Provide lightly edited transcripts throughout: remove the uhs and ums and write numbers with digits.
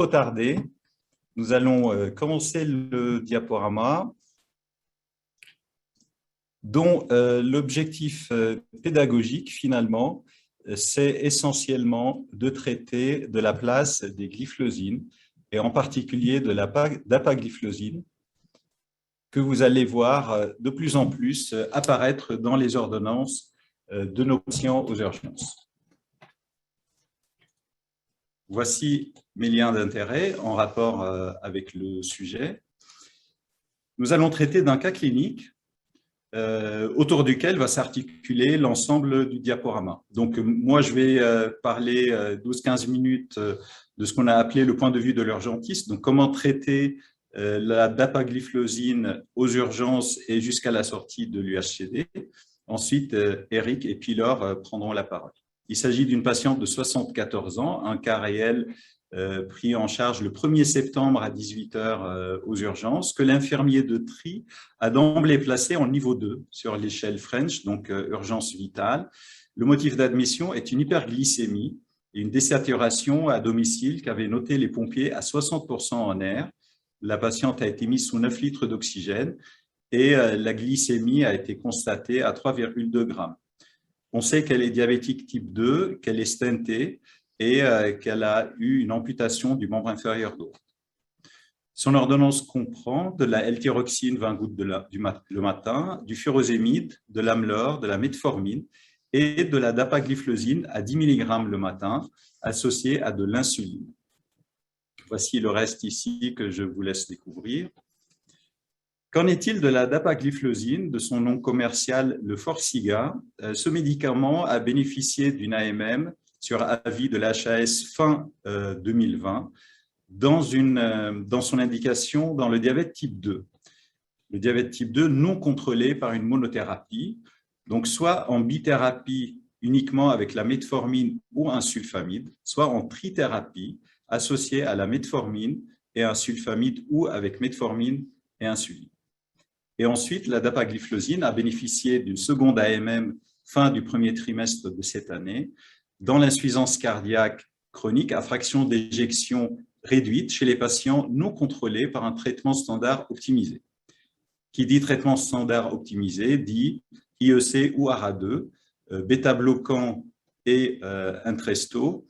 trop tarder, nous allons commencer le diaporama dont l'objectif pédagogique, finalement, c'est essentiellement de traiter de la place des glyphlosines et en particulier de la dapagliflozine que vous allez voir de plus en plus apparaître dans les ordonnances de nos patients aux urgences. Voici mes liens d'intérêt en rapport avec le sujet. Nous allons traiter d'un cas clinique autour duquel va s'articuler l'ensemble du diaporama. Donc, moi, je vais parler 12-15 minutes de ce qu'on a appelé le point de vue de l'urgentiste, donc comment traiter la dapagliflozine aux urgences et jusqu'à la sortie de l'UHCD. Ensuite, Eric et Pilor prendront la parole. Il s'agit d'une patiente de 74 ans, un cas réel pris en charge le 1er septembre à 18 h aux urgences, que l'infirmier de tri a d'emblée placé en niveau 2 sur l'échelle French, donc urgence vitale. Le motif d'admission est une hyperglycémie et une désaturation à domicile qu'avaient noté les pompiers à 60% en air. La patiente a été mise sous 9 litres d'oxygène et la glycémie a été constatée à 3,2 grammes. On sait qu'elle est diabétique type 2, qu'elle est stentée et qu'elle a eu une amputation du membre inférieur droit. Son ordonnance comprend de la L-tyroxine 20 gouttes le matin, du furosémide, de l'Amlor, de la metformine et de la dapagliflozine à 10 mg le matin, associée à de l'insuline. Voici le reste ici que je vous laisse découvrir. Qu'en est-il de la dapagliflozine, de son nom commercial le Forxiga? Ce médicament a bénéficié d'une AMM sur avis de l'HAS fin 2020 dans son indication dans le diabète type 2. Le diabète type 2 non contrôlé par une monothérapie, donc soit en bithérapie uniquement avec la metformine ou un sulfamide, soit en trithérapie associée à la metformine et un sulfamide ou avec metformine et insuline. Et ensuite, la dapagliflozine a bénéficié d'une seconde AMM fin du premier trimestre de cette année dans l'insuffisance cardiaque chronique à fraction d'éjection réduite chez les patients non contrôlés par un traitement standard optimisé. Qui dit traitement standard optimisé dit IEC ou ARA2, bêta-bloquant et Entresto.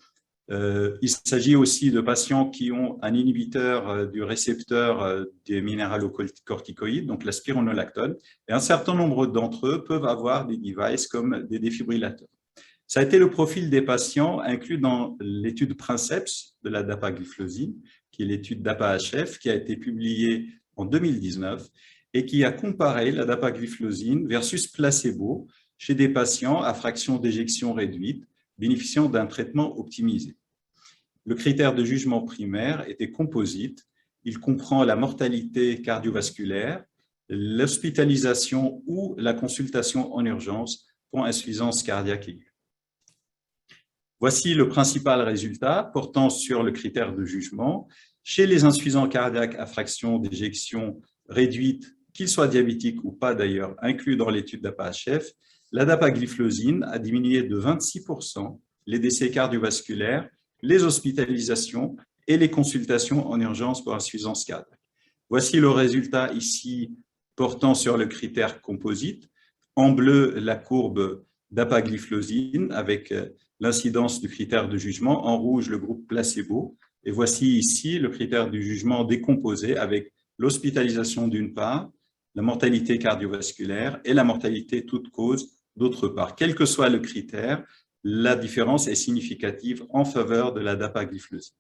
Il s'agit aussi de patients qui ont un inhibiteur du récepteur des minéralocorticoïdes, donc la spironolactone, et un certain nombre d'entre eux peuvent avoir des devices comme des défibrillateurs. Ça a été le profil des patients inclus dans l'étude Princeps de la dapagliflozine, qui est l'étude DAPA-HF, qui a été publiée en 2019 et qui a comparé la dapagliflozine versus placebo chez des patients à fraction d'éjection réduite bénéficiant d'un traitement optimisé. Le critère de jugement primaire était composite. Il comprend la mortalité cardiovasculaire, l'hospitalisation ou la consultation en urgence pour insuffisance cardiaque aiguë. Voici le principal résultat portant sur le critère de jugement. Chez les insuffisants cardiaques à fraction d'éjection réduite, qu'ils soient diabétiques ou pas d'ailleurs, inclus dans l'étude DAPA-HF, la dapagliflozine a diminué de 26% les décès cardiovasculaires, les hospitalisations et les consultations en urgence pour insuffisance cardiaque. Voici le résultat ici portant sur le critère composite. En bleu, la courbe dapagliflozine avec l'incidence du critère de jugement. En rouge, le groupe placebo. Et voici ici le critère du jugement décomposé avec l'hospitalisation d'une part, la mortalité cardiovasculaire et la mortalité toute cause d'autre part. Quel que soit le critère, la différence est significative en faveur de la dapagliflozine.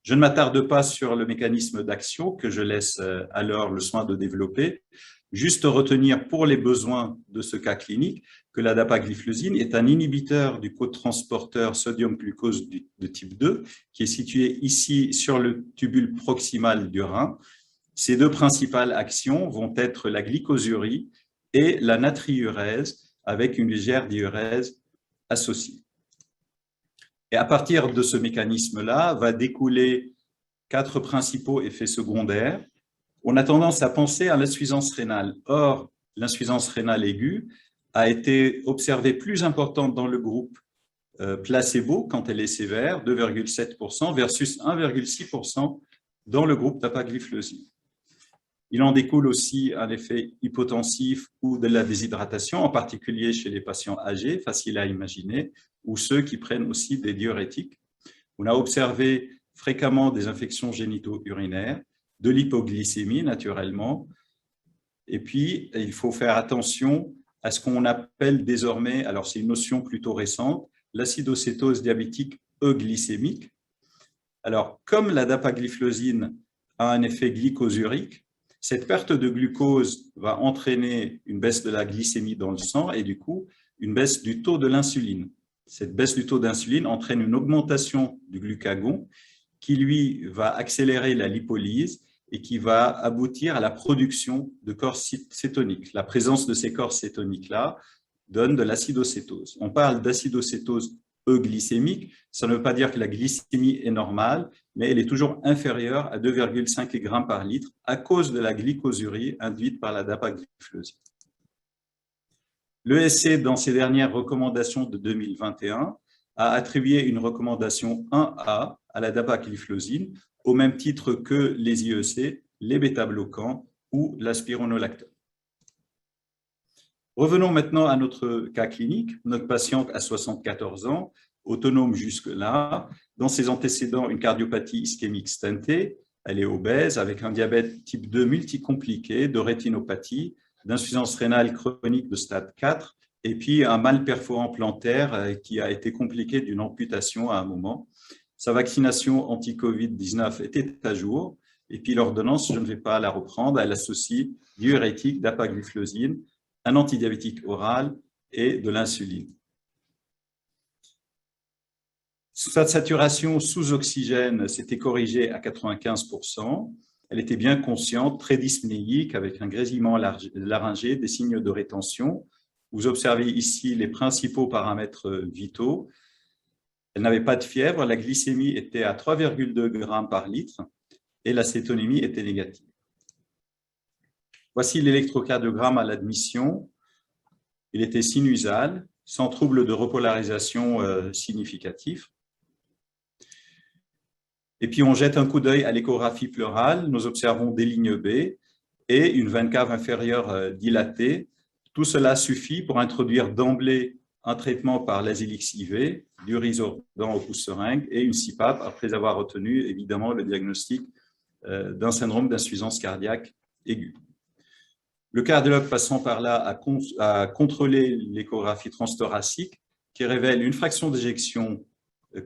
Je ne m'attarde pas sur le mécanisme d'action que je laisse alors le soin de développer, juste retenir pour les besoins de ce cas clinique que la dapagliflozine est un inhibiteur du cotransporteur sodium-glucose de type 2 qui est situé ici sur le tubule proximal du rein. Ces deux principales actions vont être la glycosurie et la natriurèse avec une légère diurèse associée. Et à partir de ce mécanisme-là, va découler 4 principaux effets secondaires. On a tendance à penser à l'insuffisance rénale. Or, l'insuffisance rénale aiguë a été observée plus importante dans le groupe placebo quand elle est sévère, 2,7% versus 1,6% dans le groupe dapagliflozine. Il en découle aussi un effet hypotensif ou de la déshydratation, en particulier chez les patients âgés, facile à imaginer, ou ceux qui prennent aussi des diurétiques. On a observé fréquemment des infections génito-urinaires, de l'hypoglycémie naturellement, et puis il faut faire attention à ce qu'on appelle désormais, alors c'est une notion plutôt récente, l'acidocétose diabétique euglycémique. Alors, comme la dapagliflozine a un effet glycosurique, cette perte de glucose va entraîner une baisse de la glycémie dans le sang et du coup, une baisse du taux de l'insuline. Cette baisse du taux d'insuline entraîne une augmentation du glucagon qui, lui, va accélérer la lipolyse et qui va aboutir à la production de corps cétoniques. La présence de ces corps cétoniques-là donne de l'acidocétose. On parle d'acidocétose euglycémique, ça ne veut pas dire que la glycémie est normale, mais elle est toujours inférieure à 2,5 grammes par litre à cause de la glycosurie induite par la dapagliflozine. L'ESC, dans ses dernières recommandations de 2021, a attribué une recommandation 1A à la dapagliflozine, au même titre que les IEC, les bêta-bloquants ou la spironolactone. Revenons maintenant à notre cas clinique. Notre patiente a 74 ans, autonome jusque-là. Dans ses antécédents, une cardiopathie ischémique stentée. Elle est obèse avec un diabète type 2 multicompliqué, de rétinopathie, d'insuffisance rénale chronique de stade 4 et puis un mal perforant plantaire qui a été compliqué d'une amputation à un moment. Sa vaccination anti-Covid-19 était à jour et puis l'ordonnance, je ne vais pas la reprendre, elle associe diurétique, dapagliflozine, un antidiabétique oral et de l'insuline. Sa saturation sous oxygène s'était corrigée à 95%. Elle était bien consciente, très dyspnéique, avec un grésillement laryngé, des signes de rétention. Vous observez ici les principaux paramètres vitaux. Elle n'avait pas de fièvre, la glycémie était à 3,2 grammes par litre et la cétonémie était négative. Voici l'électrocardiogramme à l'admission. Il était sinusal, sans trouble de repolarisation significatif. Et puis, on jette un coup d'œil à l'échographie pleurale. Nous observons des lignes B et une veine cave inférieure dilatée. Tout cela suffit pour introduire d'emblée un traitement par l'Azilix IV, du Risordan au pouce-seringue et une CPAP après avoir retenu évidemment le diagnostic d'un syndrome d'insuffisance cardiaque aiguë. Le cardiologue passant par là a contrôlé l'échographie transthoracique qui révèle une fraction d'éjection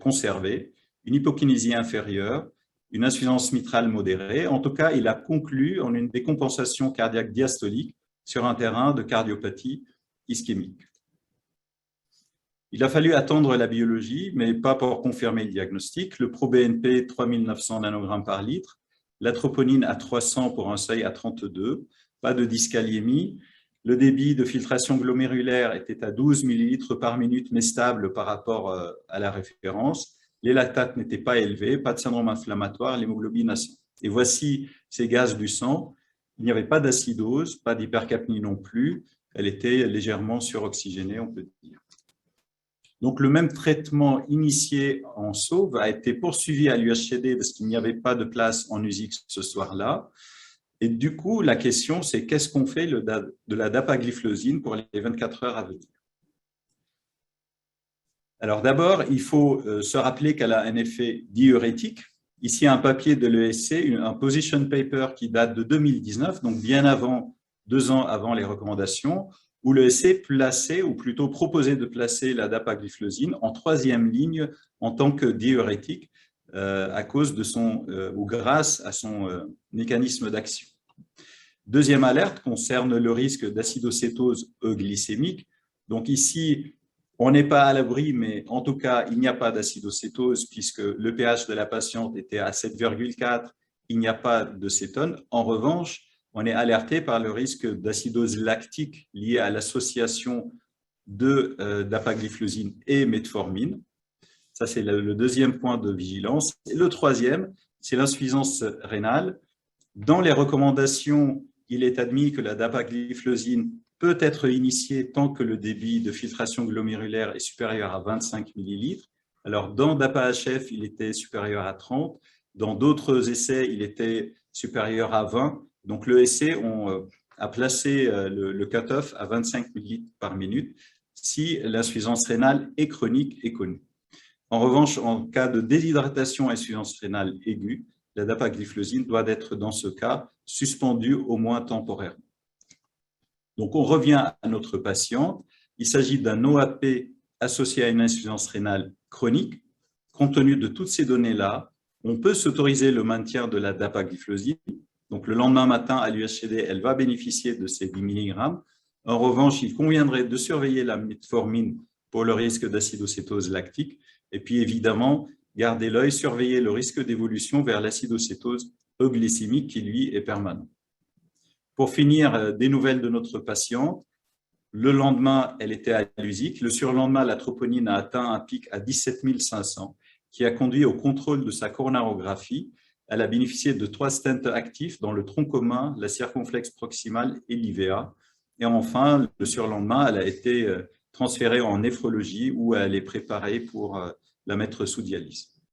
conservée, une hypokinésie inférieure, une insuffisance mitrale modérée. En tout cas, il a conclu en une décompensation cardiaque diastolique sur un terrain de cardiopathie ischémique. Il a fallu attendre la biologie, mais pas pour confirmer le diagnostic. Le pro-BNP, 3900 nanogrammes par litre, la troponine à 300 pour un seuil à 32, pas de dyskaliémie. Le débit de filtration glomérulaire était à 12 millilitres par minute, mais stable par rapport à la référence. Les lactates n'étaient pas élevés, pas de syndrome inflammatoire, l'hémoglobine à 100. Et voici ces gaz du sang. Il n'y avait pas d'acidose, pas d'hypercapnie non plus. Elle était légèrement suroxygénée, on peut dire. Donc, le même traitement initié en SAUVE a été poursuivi à l'UHCD parce qu'il n'y avait pas de place en USIX ce soir-là. Et du coup, la question, c'est qu'est-ce qu'on fait de la dapagliflozine pour les 24 heures à venir? Alors d'abord, il faut se rappeler qu'elle a un effet diurétique. Ici, un papier de l'ESC, un position paper qui date de 2019, donc bien avant, 2 ans avant les recommandations, où l'ESC plaçait, ou plutôt proposait de placer la dapagliflozine en 3e ligne en tant que diurétique à cause de son, ou grâce à son mécanisme d'action. Deuxième alerte concerne le risque d'acidocétose euglycémique. Donc ici, on n'est pas à l'abri, mais en tout cas, il n'y a pas d'acidocétose puisque le pH de la patiente était à 7,4, il n'y a pas de cétone. En revanche, on est alerté par le risque d'acidose lactique liée à l'association de dapagliflozine et metformine. Ça, c'est le deuxième point de vigilance. Et le troisième, c'est l'insuffisance rénale. Dans les recommandations, il est admis que la dapagliflozine peut être initiée tant que le débit de filtration glomérulaire est supérieur à 25 millilitres. Alors, dans DAPA-HF, il était supérieur à 30. Dans d'autres essais, il était supérieur à 20. Donc, le essai a placé le cut-off à 25 millilitres par minute si l'insuffisance rénale est chronique et connue. En revanche, en cas de déshydratation et insuffisance rénale aiguë, la dapagliflozine doit être dans ce cas suspendue au moins temporairement. Donc, on revient à notre patiente. Il s'agit d'un OAP associé à une insuffisance rénale chronique. Compte tenu de toutes ces données-là, on peut s'autoriser le maintien de la dapagliflozine. Donc, le lendemain matin, à l'UHCD, elle va bénéficier de ces 10 mg. En revanche, il conviendrait de surveiller la metformine pour le risque d'acidocétose lactique. Et puis, évidemment, garder l'œil, surveiller le risque d'évolution vers l'acidocétose euglycémique qui, lui, est permanent. Pour finir, des nouvelles de notre patiente. Le lendemain, elle était à l'USIC. Le surlendemain, la troponine a atteint un pic à 17 500, qui a conduit au contrôle de sa coronarographie. Elle a bénéficié de 3 stents actifs dans le tronc commun, la circonflexe proximale et l'IVA. Et enfin, le surlendemain, elle a été transférée en néphrologie où elle est préparée pour la mettre sous dialyse.